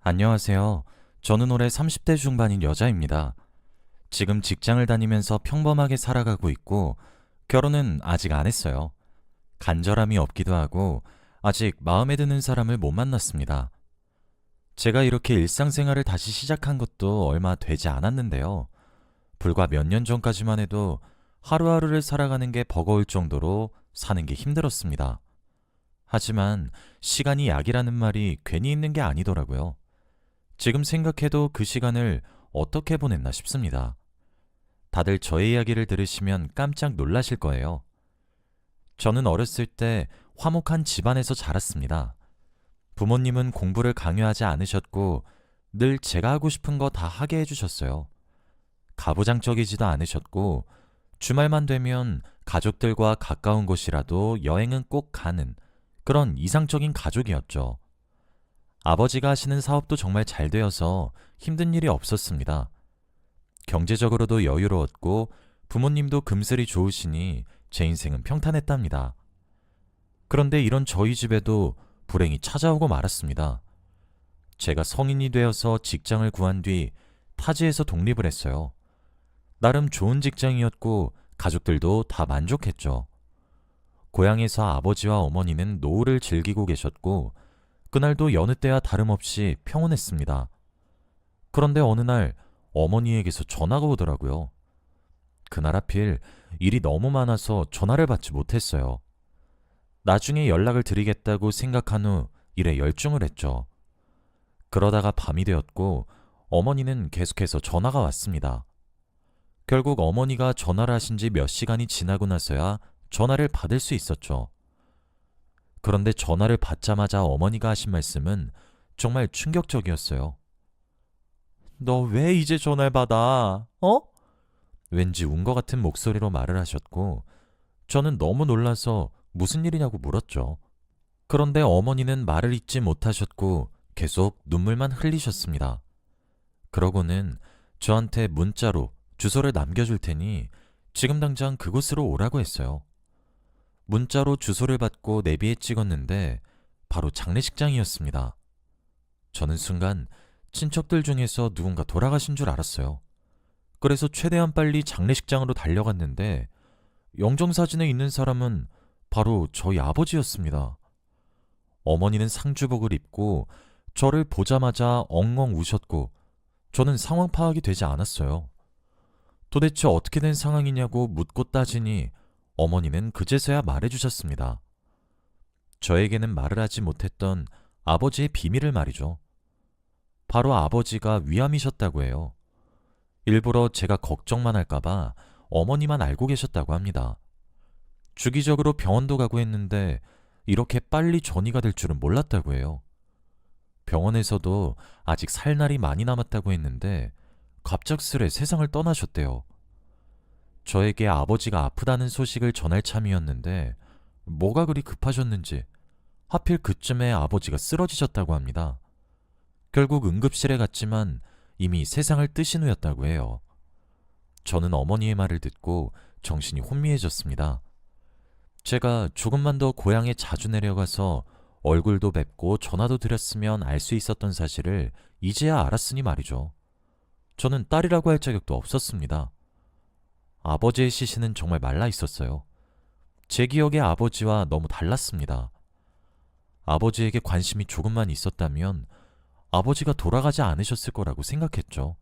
안녕하세요. 저는 올해 30대 중반인 여자입니다. 지금 직장을 다니면서 평범하게 살아가고 있고, 결혼은 아직 안 했어요. 간절함이 없기도 하고, 아직 마음에 드는 사람을 못 만났습니다. 제가 이렇게 일상생활을 다시 시작한 것도 얼마 되지 않았는데요. 불과 몇 년 전까지만 해도 하루하루를 살아가는 게 버거울 정도로 사는 게 힘들었습니다. 하지만 시간이 약이라는 말이 괜히 있는 게 아니더라고요. 지금 생각해도 그 시간을 어떻게 보냈나 싶습니다. 다들 저의 이야기를 들으시면 깜짝 놀라실 거예요. 저는 어렸을 때 화목한 집안에서 자랐습니다. 부모님은 공부를 강요하지 않으셨고 늘 제가 하고 싶은 거 다 하게 해주셨어요. 가부장적이지도 않으셨고 주말만 되면 가족들과 가까운 곳이라도 여행은 꼭 가는 그런 이상적인 가족이었죠. 아버지가 하시는 사업도 정말 잘 되어서 힘든 일이 없었습니다. 경제적으로도 여유로웠고 부모님도 금슬이 좋으시니 제 인생은 평탄했답니다. 그런데 이런 저희 집에도 불행이 찾아오고 말았습니다. 제가 성인이 되어서 직장을 구한 뒤 타지에서 독립을 했어요. 나름 좋은 직장이었고 가족들도 다 만족했죠. 고향에서 아버지와 어머니는 노후를 즐기고 계셨고 그날도 여느 때와 다름없이 평온했습니다. 그런데 어느 날 어머니에게서 전화가 오더라고요. 그날 하필 일이 너무 많아서 전화를 받지 못했어요. 나중에 연락을 드리겠다고 생각한 후 일에 열중을 했죠. 그러다가 밤이 되었고 어머니는 계속해서 전화가 왔습니다. 결국 어머니가 전화를 하신 지 몇 시간이 지나고 나서야 전화를 받을 수 있었죠. 그런데 전화를 받자마자 어머니가 하신 말씀은 정말 충격적이었어요. 너 왜 이제 전화를 받아? 어? 왠지 운 것 같은 목소리로 말을 하셨고, 저는 너무 놀라서 무슨 일이냐고 물었죠. 그런데 어머니는 말을 잇지 못하셨고, 계속 눈물만 흘리셨습니다. 그러고는 저한테 문자로 주소를 남겨줄 테니 지금 당장 그곳으로 오라고 했어요. 문자로 주소를 받고 내비에 찍었는데 바로 장례식장이었습니다. 저는 순간 친척들 중에서 누군가 돌아가신 줄 알았어요. 그래서 최대한 빨리 장례식장으로 달려갔는데 영정사진에 있는 사람은 바로 저희 아버지였습니다. 어머니는 상주복을 입고 저를 보자마자 엉엉 우셨고 저는 상황 파악이 되지 않았어요. 도대체 어떻게 된 상황이냐고 묻고 따지니 어머니는 그제서야 말해주셨습니다. 저에게는 말을 하지 못했던 아버지의 비밀을 말이죠. 바로 아버지가 위암이셨다고 해요. 일부러 제가 걱정만 할까봐 어머니만 알고 계셨다고 합니다. 주기적으로 병원도 가고 했는데 이렇게 빨리 전이가 될 줄은 몰랐다고 해요. 병원에서도 아직 살 날이 많이 남았다고 했는데 갑작스레 세상을 떠나셨대요. 저에게 아버지가 아프다는 소식을 전할 참이었는데 뭐가 그리 급하셨는지 하필 그쯤에 아버지가 쓰러지셨다고 합니다. 결국 응급실에 갔지만 이미 세상을 뜨신 후였다고 해요. 저는 어머니의 말을 듣고 정신이 혼미해졌습니다. 제가 조금만 더 고향에 자주 내려가서 얼굴도 뵙고 전화도 드렸으면 알 수 있었던 사실을 이제야 알았으니 말이죠. 저는 딸이라고 할 자격도 없었습니다. 아버지의 시신은 정말 말라 있었어요. 제 기억의 아버지와 너무 달랐습니다. 아버지에게 관심이 조금만 있었다면 아버지가 돌아가지 않으셨을 거라고 생각했죠.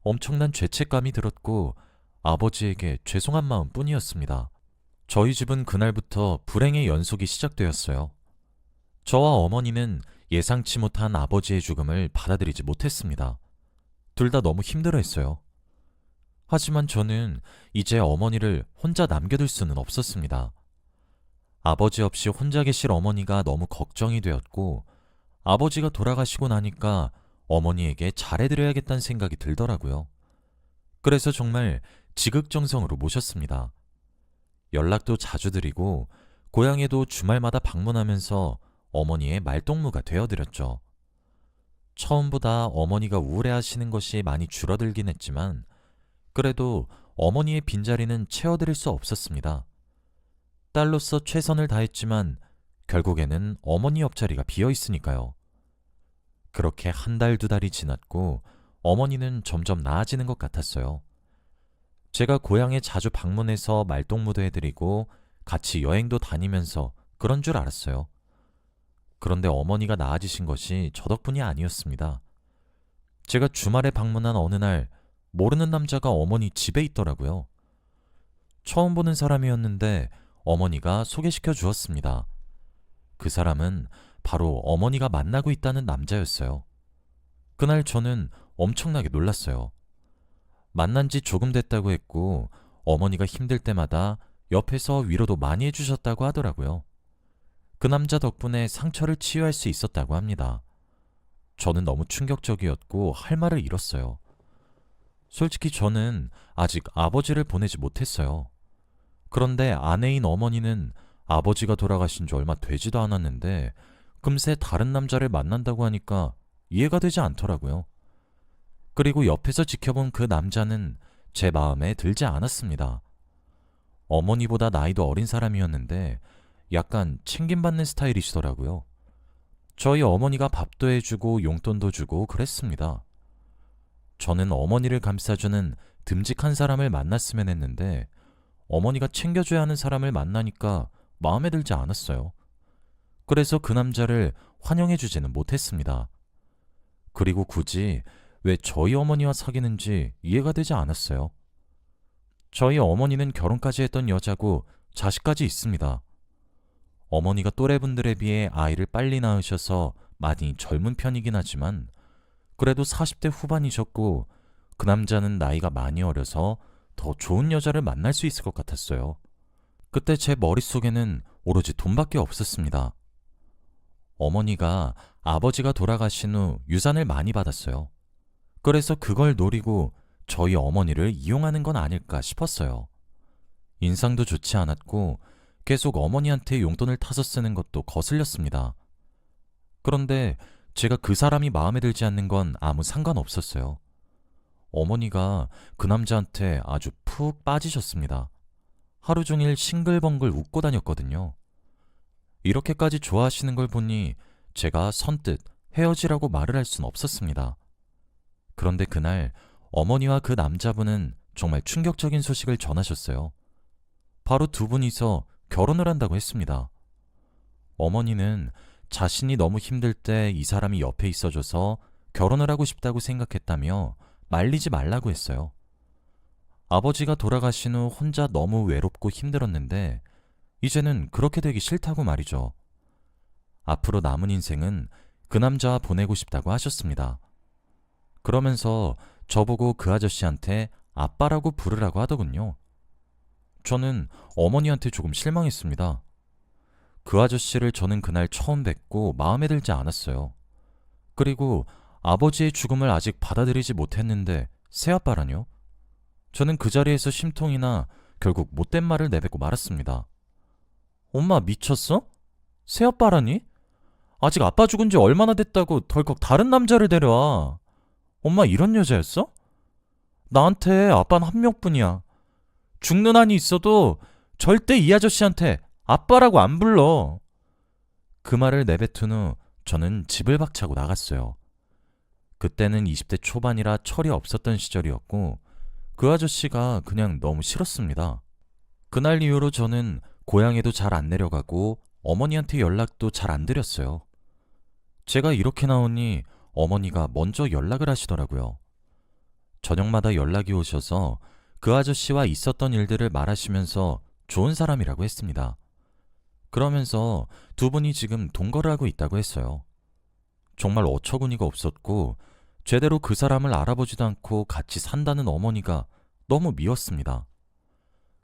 엄청난 죄책감이 들었고 아버지에게 죄송한 마음 뿐이었습니다. 저희 집은 그날부터 불행의 연속이 시작되었어요. 저와 어머니는 예상치 못한 아버지의 죽음을 받아들이지 못했습니다. 둘 다 너무 힘들어했어요. 하지만 저는 이제 어머니를 혼자 남겨둘 수는 없었습니다. 아버지 없이 혼자 계실 어머니가 너무 걱정이 되었고 아버지가 돌아가시고 나니까 어머니에게 잘해드려야겠다는 생각이 들더라고요. 그래서 정말 지극정성으로 모셨습니다. 연락도 자주 드리고 고향에도 주말마다 방문하면서 어머니의 말동무가 되어드렸죠. 처음보다 어머니가 우울해하시는 것이 많이 줄어들긴 했지만 그래도 어머니의 빈자리는 채워드릴 수 없었습니다. 딸로서 최선을 다했지만 결국에는 어머니 옆자리가 비어 있으니까요. 그렇게 한 달, 두 달이 지났고 어머니는 점점 나아지는 것 같았어요. 제가 고향에 자주 방문해서 말동무도 해드리고 같이 여행도 다니면서 그런 줄 알았어요. 그런데 어머니가 나아지신 것이 저 덕분이 아니었습니다. 제가 주말에 방문한 어느 날 모르는 남자가 어머니 집에 있더라고요. 처음 보는 사람이었는데 어머니가 소개시켜 주었습니다. 그 사람은 바로 어머니가 만나고 있다는 남자였어요. 그날 저는 엄청나게 놀랐어요. 만난 지 조금 됐다고 했고 어머니가 힘들 때마다 옆에서 위로도 많이 해주셨다고 하더라고요. 그 남자 덕분에 상처를 치유할 수 있었다고 합니다. 저는 너무 충격적이었고 할 말을 잃었어요. 솔직히 저는 아직 아버지를 보내지 못했어요. 그런데 아내인 어머니는 아버지가 돌아가신 지 얼마 되지도 않았는데 금세 다른 남자를 만난다고 하니까 이해가 되지 않더라고요. 그리고 옆에서 지켜본 그 남자는 제 마음에 들지 않았습니다. 어머니보다 나이도 어린 사람이었는데 약간 챙김받는 스타일이시더라고요. 저희 어머니가 밥도 해주고 용돈도 주고 그랬습니다. 저는 어머니를 감싸주는 듬직한 사람을 만났으면 했는데 어머니가 챙겨줘야 하는 사람을 만나니까 마음에 들지 않았어요. 그래서 그 남자를 환영해주지는 못했습니다. 그리고 굳이 왜 저희 어머니와 사귀는지 이해가 되지 않았어요. 저희 어머니는 결혼까지 했던 여자고 자식까지 있습니다. 어머니가 또래분들에 비해 아이를 빨리 낳으셔서 많이 젊은 편이긴 하지만 그래도 40대 후반이셨고 그 남자는 나이가 많이 어려서 더 좋은 여자를 만날 수 있을 것 같았어요. 그때 제 머릿속에는 오로지 돈밖에 없었습니다. 어머니가 아버지가 돌아가신 후 유산을 많이 받았어요. 그래서 그걸 노리고 저희 어머니를 이용하는 건 아닐까 싶었어요. 인상도 좋지 않았고 계속 어머니한테 용돈을 타서 쓰는 것도 거슬렸습니다. 그런데 제가 그 사람이 마음에 들지 않는 건 아무 상관없었어요. 어머니가 그 남자한테 아주 푹 빠지셨습니다. 하루 종일 싱글벙글 웃고 다녔거든요. 이렇게까지 좋아하시는 걸 보니 제가 선뜻 헤어지라고 말을 할 순 없었습니다. 그런데 그날 어머니와 그 남자분은 정말 충격적인 소식을 전하셨어요. 바로 두 분이서 결혼을 한다고 했습니다. 어머니는 자신이 너무 힘들 때 이 사람이 옆에 있어줘서 결혼을 하고 싶다고 생각했다며 말리지 말라고 했어요. 아버지가 돌아가신 후 혼자 너무 외롭고 힘들었는데 이제는 그렇게 되기 싫다고 말이죠. 앞으로 남은 인생은 그 남자와 보내고 싶다고 하셨습니다. 그러면서 저보고 그 아저씨한테 아빠라고 부르라고 하더군요. 저는 어머니한테 조금 실망했습니다. 그 아저씨를 저는 그날 처음 뵙고 마음에 들지 않았어요. 그리고 아버지의 죽음을 아직 받아들이지 못했는데 새아빠라뇨? 저는 그 자리에서 심통이나 결국 못된 말을 내뱉고 말았습니다. 엄마 미쳤어? 새아빠라니? 아직 아빠 죽은 지 얼마나 됐다고 덜컥 다른 남자를 데려와. 엄마 이런 여자였어? 나한테 아빠는 한 명뿐이야. 죽는 한이 있어도 절대 이 아저씨한테 아빠라고 안 불러. 그 말을 내뱉은 후 저는 집을 박차고 나갔어요. 그때는 20대 초반이라 철이 없었던 시절이었고 그 아저씨가 그냥 너무 싫었습니다. 그날 이후로 저는 고향에도 잘 안 내려가고 어머니한테 연락도 잘 안 드렸어요. 제가 이렇게 나오니 어머니가 먼저 연락을 하시더라고요. 저녁마다 연락이 오셔서 그 아저씨와 있었던 일들을 말하시면서 좋은 사람이라고 했습니다. 그러면서 두 분이 지금 동거를 하고 있다고 했어요. 정말 어처구니가 없었고 제대로 그 사람을 알아보지도 않고 같이 산다는 어머니가 너무 미웠습니다.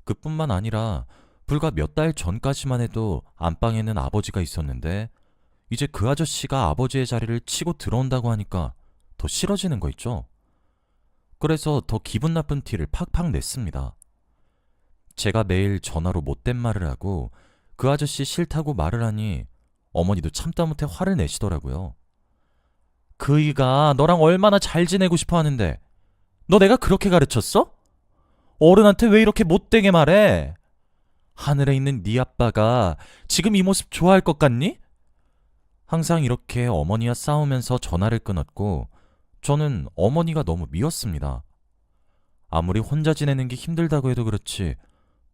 그뿐만 아니라 불과 몇 달 전까지만 해도 안방에는 아버지가 있었는데 이제 그 아저씨가 아버지의 자리를 치고 들어온다고 하니까 더 싫어지는 거 있죠? 그래서 더 기분 나쁜 티를 팍팍 냈습니다. 제가 매일 전화로 못된 말을 하고 그 아저씨 싫다고 말을 하니 어머니도 참다 못해 화를 내시더라고요. 그이가 너랑 얼마나 잘 지내고 싶어 하는데 너 내가 그렇게 가르쳤어? 어른한테 왜 이렇게 못되게 말해? 하늘에 있는 네 아빠가 지금 이 모습 좋아할 것 같니? 항상 이렇게 어머니와 싸우면서 전화를 끊었고 저는 어머니가 너무 미웠습니다. 아무리 혼자 지내는 게 힘들다고 해도 그렇지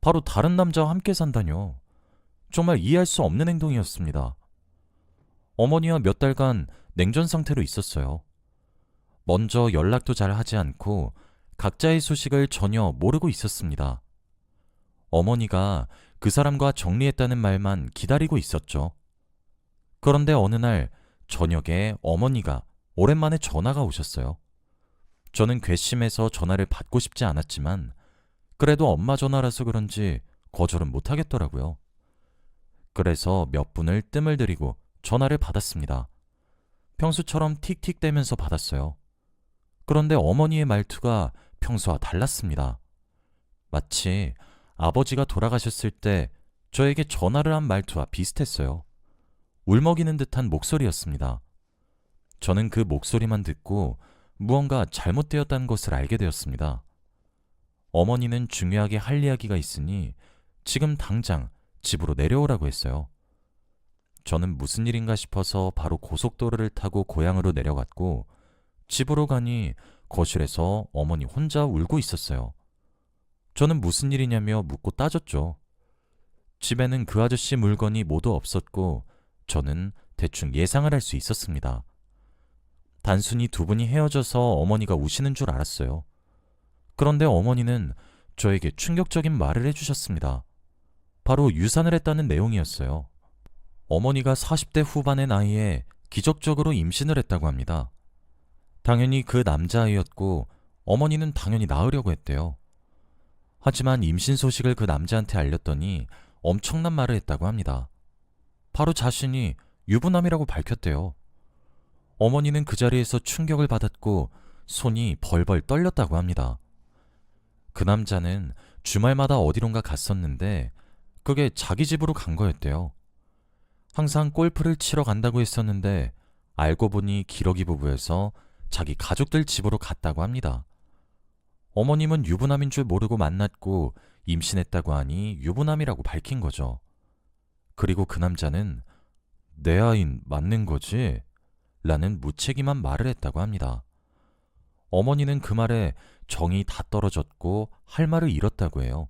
바로 다른 남자와 함께 산다뇨. 정말 이해할 수 없는 행동이었습니다. 어머니와 몇 달간 냉전 상태로 있었어요. 먼저 연락도 잘 하지 않고 각자의 소식을 전혀 모르고 있었습니다. 어머니가 그 사람과 정리했다는 말만 기다리고 있었죠. 그런데 어느 날 저녁에 어머니가 오랜만에 전화가 오셨어요. 저는 괘씸해서 전화를 받고 싶지 않았지만 그래도 엄마 전화라서 그런지 거절은 못하겠더라고요. 그래서 몇 분을 뜸을 들이고 전화를 받았습니다. 평소처럼 틱틱대면서 받았어요. 그런데 어머니의 말투가 평소와 달랐습니다. 마치 아버지가 돌아가셨을 때 저에게 전화를 한 말투와 비슷했어요. 울먹이는 듯한 목소리였습니다. 저는 그 목소리만 듣고 무언가 잘못되었다는 것을 알게 되었습니다. 어머니는 중요하게 할 이야기가 있으니 지금 당장 집으로 내려오라고 했어요. 저는 무슨 일인가 싶어서 바로 고속도로를 타고 고향으로 내려갔고 집으로 가니 거실에서 어머니 혼자 울고 있었어요. 저는 무슨 일이냐며 묻고 따졌죠. 집에는 그 아저씨 물건이 모두 없었고 저는 대충 예상을 할 수 있었습니다. 단순히 두 분이 헤어져서 어머니가 우시는 줄 알았어요. 그런데 어머니는 저에게 충격적인 말을 해주셨습니다. 바로 유산을 했다는 내용이었어요. 어머니가 40대 후반의 나이에 기적적으로 임신을 했다고 합니다. 당연히 그 남자아이였고 어머니는 당연히 낳으려고 했대요. 하지만 임신 소식을 그 남자한테 알렸더니 엄청난 말을 했다고 합니다. 바로 자신이 유부남이라고 밝혔대요. 어머니는 그 자리에서 충격을 받았고 손이 벌벌 떨렸다고 합니다. 그 남자는 주말마다 어디론가 갔었는데 그게 자기 집으로 간 거였대요. 항상 골프를 치러 간다고 했었는데 알고 보니 기러기 부부여서 자기 가족들 집으로 갔다고 합니다. 어머님은 유부남인 줄 모르고 만났고 임신했다고 하니 유부남이라고 밝힌 거죠. 그리고 그 남자는 내 아인 맞는 거지? 라는 무책임한 말을 했다고 합니다. 어머니는 그 말에 정이 다 떨어졌고 할 말을 잃었다고 해요.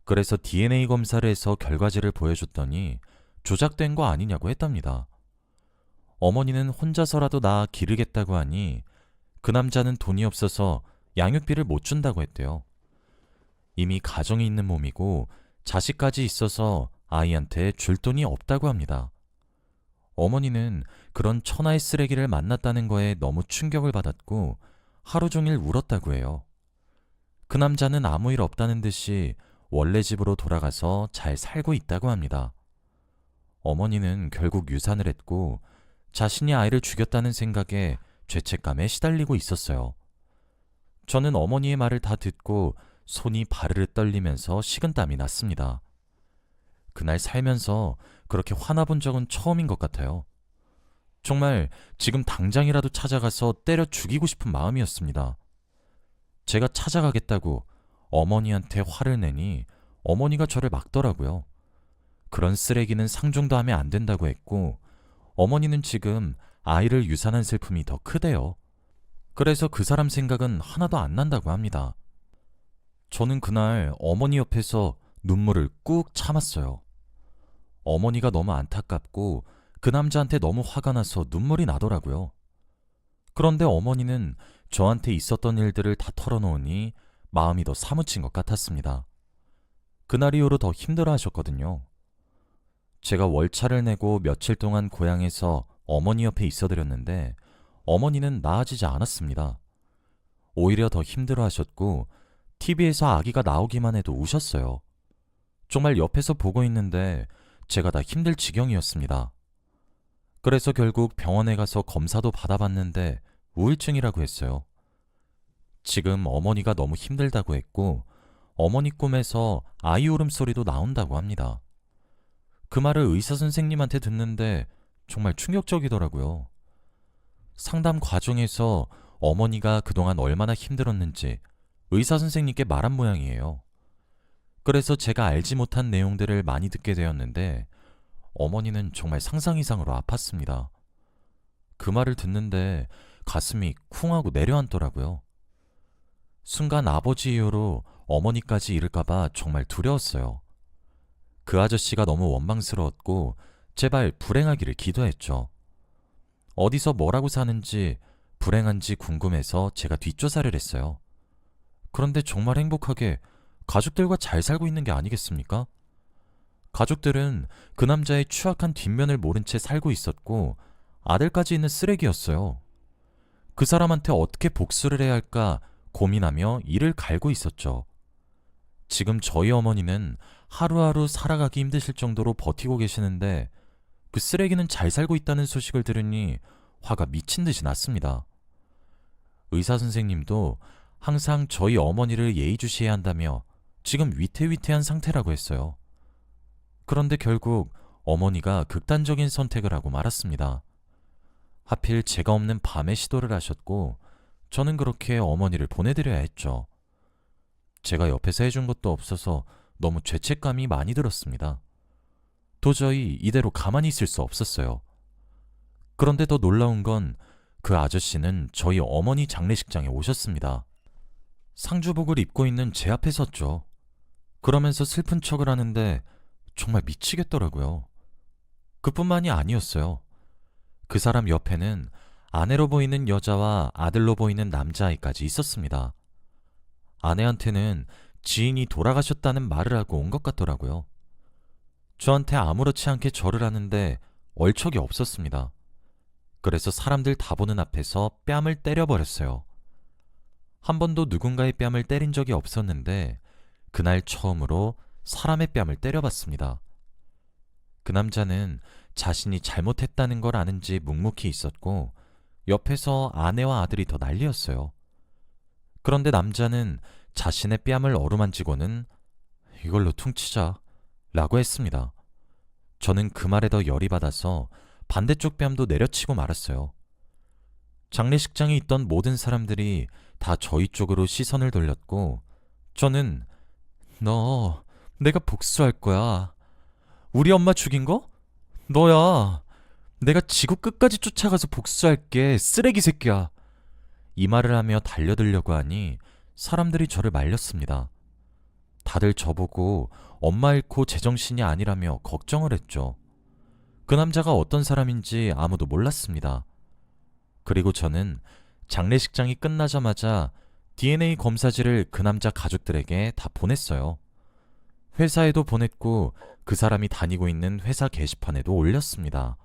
그래서 DNA 검사를 해서 결과지를 보여줬더니 조작된 거 아니냐고 했답니다. 어머니는 혼자서라도 낳아 기르겠다고 하니 그 남자는 돈이 없어서 양육비를 못 준다고 했대요. 이미 가정이 있는 몸이고 자식까지 있어서 아이한테 줄 돈이 없다고 합니다. 어머니는 그런 천하의 쓰레기를 만났다는 거에 너무 충격을 받았고 하루 종일 울었다고 해요. 그 남자는 아무 일 없다는 듯이 원래 집으로 돌아가서 잘 살고 있다고 합니다. 어머니는 결국 유산을 했고 자신이 아이를 죽였다는 생각에 죄책감에 시달리고 있었어요. 저는 어머니의 말을 다 듣고 손이 바르르 떨리면서 식은땀이 났습니다. 그날 살면서 그렇게 화나본 적은 처음인 것 같아요. 정말 지금 당장이라도 찾아가서 때려 죽이고 싶은 마음이었습니다. 제가 찾아가겠다고 어머니한테 화를 내니 어머니가 저를 막더라고요. 그런 쓰레기는 상종도 하면 안 된다고 했고 어머니는 지금 아이를 유산한 슬픔이 더 크대요. 그래서 그 사람 생각은 하나도 안 난다고 합니다. 저는 그날 어머니 옆에서 눈물을 꾹 참았어요. 어머니가 너무 안타깝고 그 남자한테 너무 화가 나서 눈물이 나더라고요. 그런데 어머니는 저한테 있었던 일들을 다 털어놓으니 마음이 더 사무친 것 같았습니다. 그날 이후로 더 힘들어 하셨거든요. 제가 월차를 내고 며칠 동안 고향에서 어머니 옆에 있어드렸는데 어머니는 나아지지 않았습니다. 오히려 더 힘들어 하셨고 TV에서 아기가 나오기만 해도 우셨어요. 정말 옆에서 보고 있는데 제가 다 힘들 지경이었습니다. 그래서 결국 병원에 가서 검사도 받아봤는데 우울증이라고 했어요. 지금 어머니가 너무 힘들다고 했고 어머니 꿈에서 아이 울음소리도 나온다고 합니다. 그 말을 의사 선생님한테 듣는데 정말 충격적이더라고요. 상담 과정에서 어머니가 그동안 얼마나 힘들었는지 의사 선생님께 말한 모양이에요. 그래서 제가 알지 못한 내용들을 많이 듣게 되었는데 어머니는 정말 상상 이상으로 아팠습니다. 그 말을 듣는데 가슴이 쿵 하고 내려앉더라고요. 순간 아버지 이후로 어머니까지 잃을까봐 정말 두려웠어요. 그 아저씨가 너무 원망스러웠고 제발 불행하기를 기도했죠. 어디서 뭐라고 사는지 불행한지 궁금해서 제가 뒷조사를 했어요. 그런데 정말 행복하게 가족들과 잘 살고 있는 게 아니겠습니까? 가족들은 그 남자의 추악한 뒷면을 모른 채 살고 있었고 아들까지 있는 쓰레기였어요. 그 사람한테 어떻게 복수를 해야 할까 고민하며 이를 갈고 있었죠. 지금 저희 어머니는 하루하루 살아가기 힘드실 정도로 버티고 계시는데 그 쓰레기는 잘 살고 있다는 소식을 들으니 화가 미친 듯이 났습니다. 의사 선생님도 항상 저희 어머니를 예의주시해야 한다며 지금 위태위태한 상태라고 했어요. 그런데 결국 어머니가 극단적인 선택을 하고 말았습니다. 하필 제가 없는 밤에 시도를 하셨고 저는 그렇게 어머니를 보내드려야 했죠. 제가 옆에서 해준 것도 없어서 너무 죄책감이 많이 들었습니다. 도저히 이대로 가만히 있을 수 없었어요. 그런데 더 놀라운 건 그 아저씨는 저희 어머니 장례식장에 오셨습니다. 상주복을 입고 있는 제 앞에 섰죠. 그러면서 슬픈 척을 하는데 정말 미치겠더라고요. 그뿐만이 아니었어요. 그 사람 옆에는 아내로 보이는 여자와 아들로 보이는 남자아이까지 있었습니다. 아내한테는 지인이 돌아가셨다는 말을 하고 온 것 같더라고요. 저한테 아무렇지 않게 절을 하는데 얼척이 없었습니다. 그래서 사람들 다 보는 앞에서 뺨을 때려버렸어요. 한 번도 누군가의 뺨을 때린 적이 없었는데 그날 처음으로 사람의 뺨을 때려봤습니다. 그 남자는 자신이 잘못했다는 걸 아는지 묵묵히 있었고 옆에서 아내와 아들이 더 난리였어요. 그런데 남자는 자신의 뺨을 어루만지고는 이걸로 퉁치자 라고 했습니다. 저는 그 말에 더 열이 받아서 반대쪽 뺨도 내려치고 말았어요. 장례식장에 있던 모든 사람들이 다 저희 쪽으로 시선을 돌렸고 저는 너 내가 복수할 거야. 우리 엄마 죽인 거? 너야. 내가 지구 끝까지 쫓아가서 복수할게. 쓰레기 새끼야. 이 말을 하며 달려들려고 하니 사람들이 저를 말렸습니다. 다들 저보고 엄마 잃고 제정신이 아니라며 걱정을 했죠. 그 남자가 어떤 사람인지 아무도 몰랐습니다. 그리고 저는 장례식장이 끝나자마자 DNA 검사지를 그 남자 가족들에게 다 보냈어요. 회사에도 보냈고 그 사람이 다니고 있는 회사 게시판에도 올렸습니다.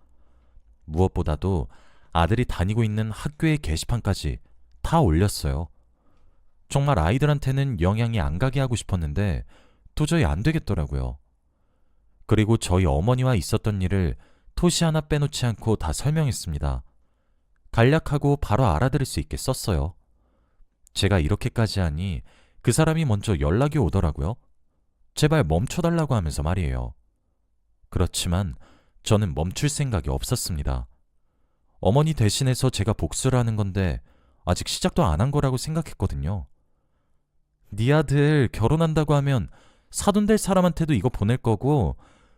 무엇보다도 아들이 다니고 있는 학교의 게시판까지 다 올렸어요. 정말 아이들한테는 영향이 안 가게 하고 싶었는데 도저히 안 되겠더라고요. 그리고 저희 어머니와 있었던 일을 토시 하나 빼놓지 않고 다 설명했습니다. 간략하고 바로 알아들을 수 있게 썼어요. 제가 이렇게까지 하니 그 사람이 먼저 연락이 오더라고요. 제발 멈춰달라고 하면서 말이에요. 그렇지만 저는 멈출 생각이 없었습니다. 어머니 대신해서 제가 복수를 하는 건데 아직 시작도 안 한 거라고 생각했거든요. 네 아들 결혼한다고 하면 사돈 될 사람한테도 이거 보낼 거고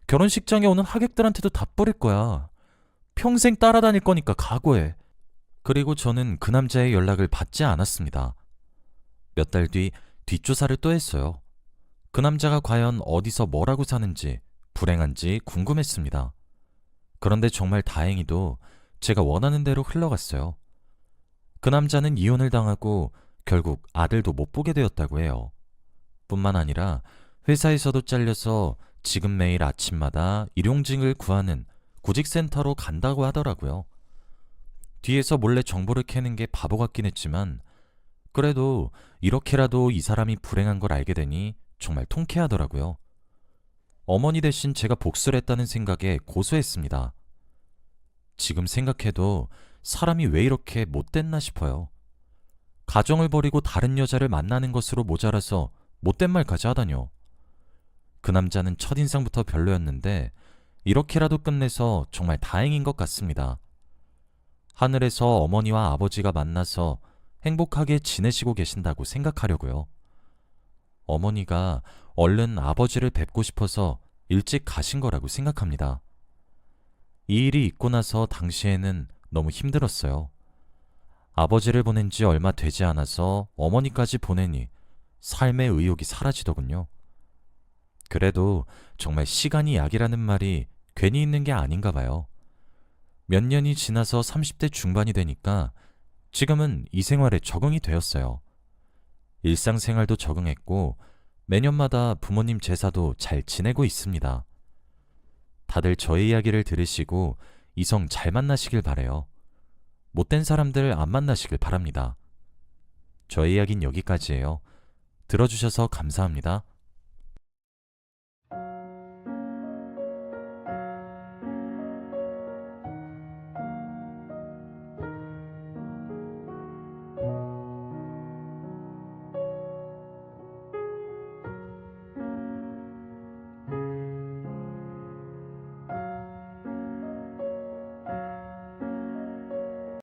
결혼식장에 오는 하객들한테도 다 뿌릴 거야. 평생 따라다닐 거니까 각오해. 그리고 저는 그 남자의 연락을 받지 않았습니다. 몇 달 뒤 뒷조사를 또 했어요. 그 남자가 과연 어디서 뭐라고 사는지 불행한지 궁금했습니다. 그런데 정말 다행히도 제가 원하는 대로 흘러갔어요. 그 남자는 이혼을 당하고 결국 아들도 못 보게 되었다고 해요. 뿐만 아니라 회사에서도 잘려서 지금 매일 아침마다 일용직을 구하는 구직센터로 간다고 하더라고요. 뒤에서 몰래 정보를 캐는 게 바보 같긴 했지만 그래도 이렇게라도 이 사람이 불행한 걸 알게 되니 정말 통쾌하더라고요. 어머니 대신 제가 복수를 했다는 생각에 고소했습니다. 지금 생각해도 사람이 왜 이렇게 못됐나 싶어요. 가정을 버리고 다른 여자를 만나는 것으로 모자라서 못된 말까지 하다뇨. 그 남자는 첫인상부터 별로였는데 이렇게라도 끝내서 정말 다행인 것 같습니다. 하늘에서 어머니와 아버지가 만나서 행복하게 지내시고 계신다고 생각하려고요. 어머니가 얼른 아버지를 뵙고 싶어서 일찍 가신 거라고 생각합니다. 이 일이 있고 나서 당시에는 너무 힘들었어요. 아버지를 보낸 지 얼마 되지 않아서 어머니까지 보내니 삶의 의욕이 사라지더군요. 그래도 정말 시간이 약이라는 말이 괜히 있는 게 아닌가 봐요. 몇 년이 지나서 30대 중반이 되니까 지금은 이 생활에 적응이 되었어요. 일상생활도 적응했고 매년마다 부모님 제사도 잘 지내고 있습니다. 다들 저의 이야기를 들으시고 이성 잘 만나시길 바래요. 못된 사람들 안 만나시길 바랍니다. 저의 이야기는 여기까지예요. 들어주셔서 감사합니다.